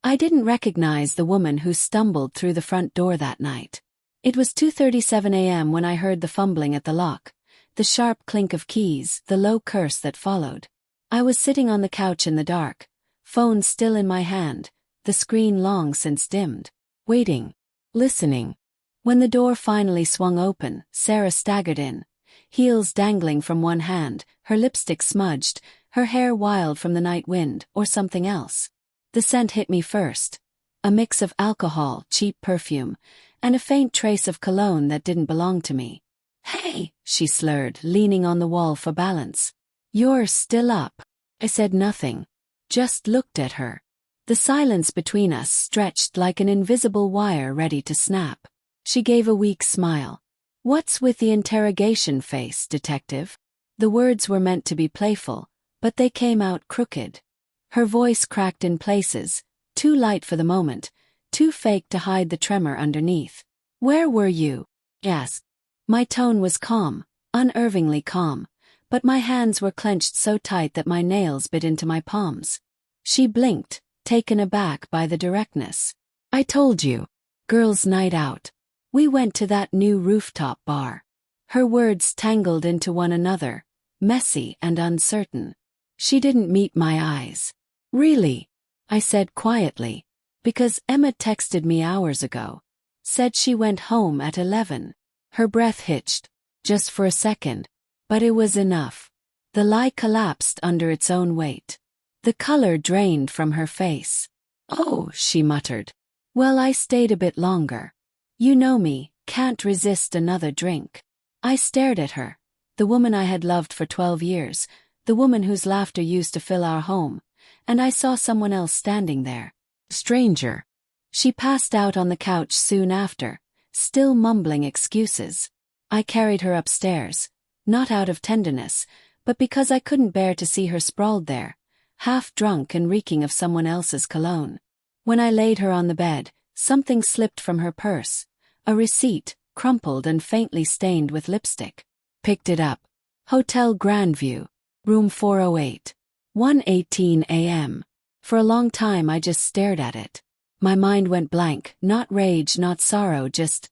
I didn't recognize the woman who stumbled through the front door that night. It was 2:37 a.m. when I heard the fumbling at the lock, the sharp clink of keys, the low curse that followed. I was sitting on the couch in the dark, phone still in my hand, the screen long since dimmed, waiting, listening. When the door finally swung open, Sarah staggered in, heels dangling from one hand, her lipstick smudged, her hair wild from the night wind, or something else. The scent hit me first, a mix of alcohol, cheap perfume, and a faint trace of cologne that didn't belong to me. "Hey," she slurred, leaning on the wall for balance. "You're still up." I said nothing, just looked at her. The silence between us stretched like an invisible wire ready to snap. She gave a weak smile. "What's with the interrogation face, detective?" The words were meant to be playful, but they came out crooked. Her voice cracked in places, too light for the moment, too fake to hide the tremor underneath. "Where were you?" I asked. My tone was calm, unnervingly calm, but my hands were clenched so tight that my nails bit into my palms. She blinked, taken aback by the directness. "I told you. Girls' night out. We went to that new rooftop bar." Her words tangled into one another, messy and uncertain. She didn't meet my eyes. "Really?" I said quietly. "Because Emma texted me hours ago. Said she went home at 11. Her breath hitched, just for a second, but it was enough. The lie collapsed under its own weight. The color drained from her face. "Oh," she muttered. "Well, I stayed a bit longer. You know me, can't resist another drink." I stared at her, the woman I had loved for 12 years, the woman whose laughter used to fill our home, and I saw someone else standing there. Stranger. She passed out on the couch soon after, still mumbling excuses. I carried her upstairs, not out of tenderness, but because I couldn't bear to see her sprawled there, half drunk and reeking of someone else's cologne. When I laid her on the bed, something slipped from her purse, a receipt, crumpled and faintly stained with lipstick. Picked it up. Hotel Grandview, room 408. 1:18 a.m. For a long time I just stared at it. My mind went blank, not rage, not sorrow, just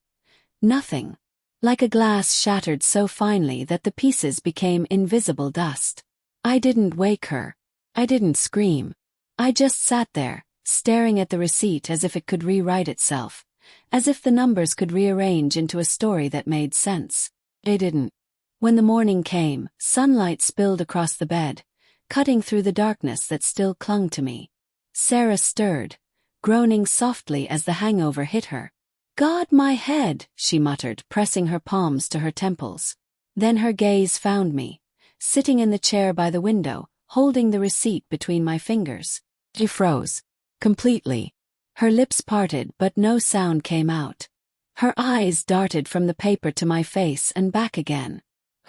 nothing. Like a glass shattered so finely that the pieces became invisible dust. I didn't wake her. I didn't scream. I just sat there, staring at the receipt as if it could rewrite itself, as if the numbers could rearrange into a story that made sense. It didn't. When the morning came, sunlight spilled across the bed, cutting through the darkness that still clung to me. Sarah stirred, groaning softly as the hangover hit her. "God, my head," she muttered, pressing her palms to her temples. Then her gaze found me, sitting in the chair by the window, holding the receipt between my fingers. She froze. Completely. Her lips parted but no sound came out. Her eyes darted from the paper to my face and back again.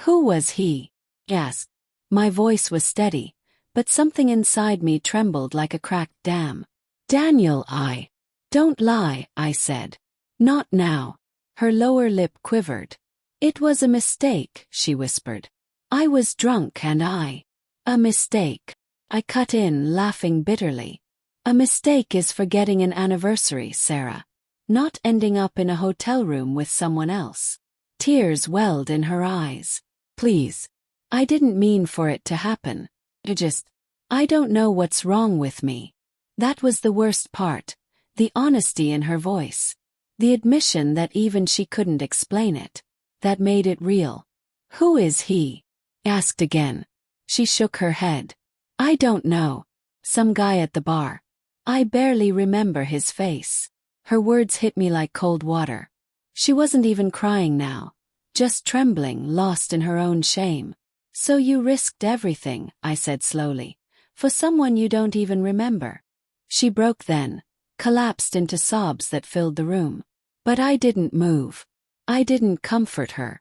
"Who was he?" I asked. My voice was steady, but something inside me trembled like a cracked dam. "Daniel, I." "Don't lie," I said. "Not now." Her lower lip quivered. "It was a mistake," she whispered. "I was drunk and A mistake." I cut in, laughing bitterly. "A mistake is forgetting an anniversary, Sarah. Not ending up in a hotel room with someone else." Tears welled in her eyes. "Please. I didn't mean for it to happen. I don't know what's wrong with me." That was the worst part, the honesty in her voice. The admission that even she couldn't explain it. That made it real. "Who is he?" I asked again. She shook her head. "I don't know. Some guy at the bar. I barely remember his face." Her words hit me like cold water. She wasn't even crying now, just trembling, lost in her own shame. "So you risked everything," I said slowly, "for someone you don't even remember." She broke then, collapsed into sobs that filled the room. But I didn't move. I didn't comfort her.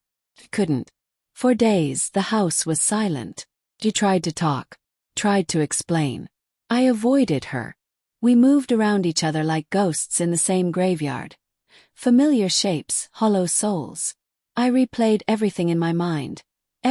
Couldn't. For days the house was silent. She tried to talk, tried to explain. I avoided her. We moved around each other like ghosts in the same graveyard. Familiar shapes, hollow souls. I replayed everything in my mind.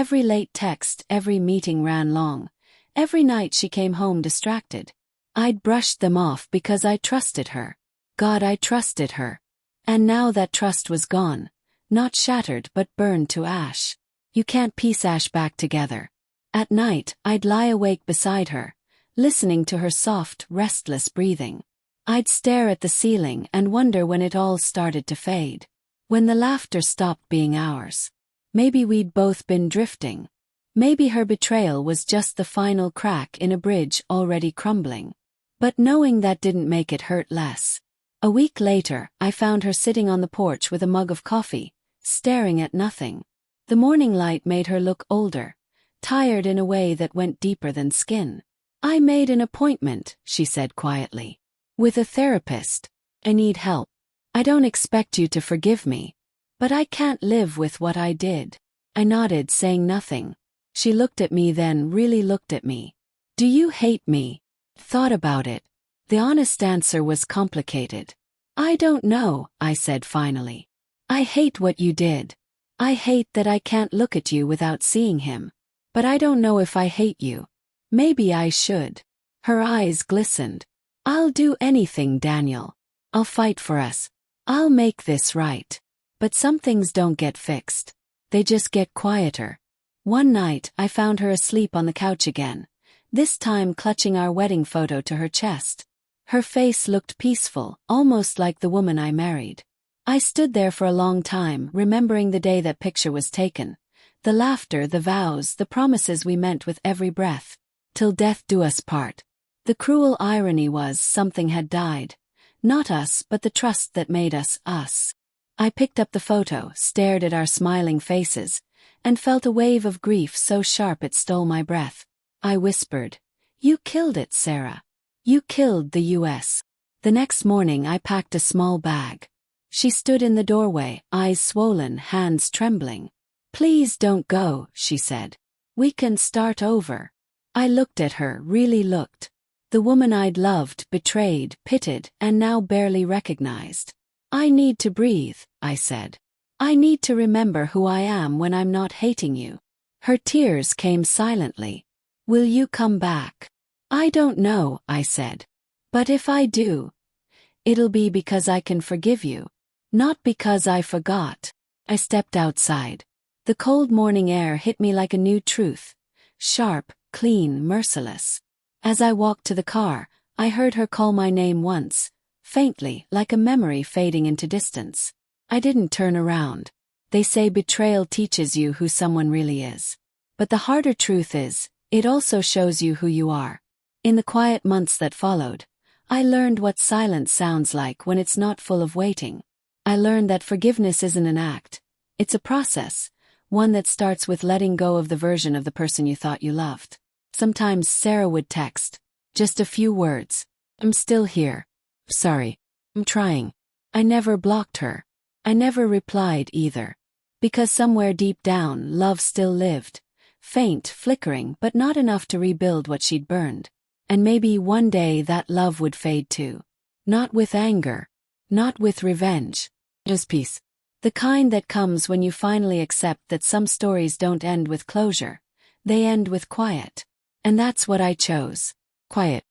Every late text, every meeting ran long. Every night she came home distracted. I'd brushed them off because I trusted her. God, I trusted her. And now that trust was gone. Not shattered but burned to ash. You can't piece ash back together. At night, I'd lie awake beside her, listening to her soft, restless breathing. I'd stare at the ceiling and wonder when it all started to fade. When the laughter stopped being ours. Maybe we'd both been drifting. Maybe her betrayal was just the final crack in a bridge already crumbling. But knowing that didn't make it hurt less. A week later, I found her sitting on the porch with a mug of coffee, staring at nothing. The morning light made her look older, tired in a way that went deeper than skin. I made an appointment, she said quietly. With a therapist. I need help. I don't expect you to forgive me. But I can't live with what I did. I nodded, saying nothing. She looked at me, then really looked at me. Do you hate me? Thought about it. The honest answer was complicated. I don't know, I said finally. I hate what you did. I hate that I can't look at you without seeing him. But I don't know if I hate you. Maybe I should. Her eyes glistened. I'll do anything, Daniel. I'll fight for us. I'll make this right. But some things don't get fixed. They just get quieter. One night, I found her asleep on the couch again, this time clutching our wedding photo to her chest. Her face looked peaceful, almost like the woman I married. I stood there for a long time, remembering the day that picture was taken. The laughter, the vows, the promises we meant with every breath. Till death do us part. The cruel irony was something had died. Not us, but the trust that made us, us. I picked up the photo, stared at our smiling faces, and felt a wave of grief so sharp it stole my breath. I whispered, "You killed it, Sarah. You killed the US." The next morning I packed a small bag. She stood in the doorway, eyes swollen, hands trembling. "Please don't go," she said. "We can start over." I looked at her, really looked. The woman I'd loved, betrayed, pitted, and now barely recognized. "I need to breathe," I said. "I need to remember who I am when I'm not hating you." Her tears came silently. "Will you come back?" "I don't know," I said. "But if I do, it'll be because I can forgive you. Not because I forgot." I stepped outside. The cold morning air hit me like a new truth. Sharp, clean, merciless. As I walked to the car, I heard her call my name once, faintly, like a memory fading into distance. I didn't turn around. They say betrayal teaches you who someone really is. But the harder truth is, it also shows you who you are. In the quiet months that followed, I learned what silence sounds like when it's not full of waiting. I learned that forgiveness isn't an act. It's a process, one that starts with letting go of the version of the person you thought you loved. Sometimes Sarah would text. Just a few words. "I'm still here. Sorry. I'm trying." I never blocked her. I never replied either. Because somewhere deep down, love still lived. Faint, flickering, but not enough to rebuild what she'd burned. And maybe one day that love would fade too. Not with anger. Not with revenge. Just peace. The kind that comes when you finally accept that some stories don't end with closure. They end with quiet. And that's what I chose. Quiet.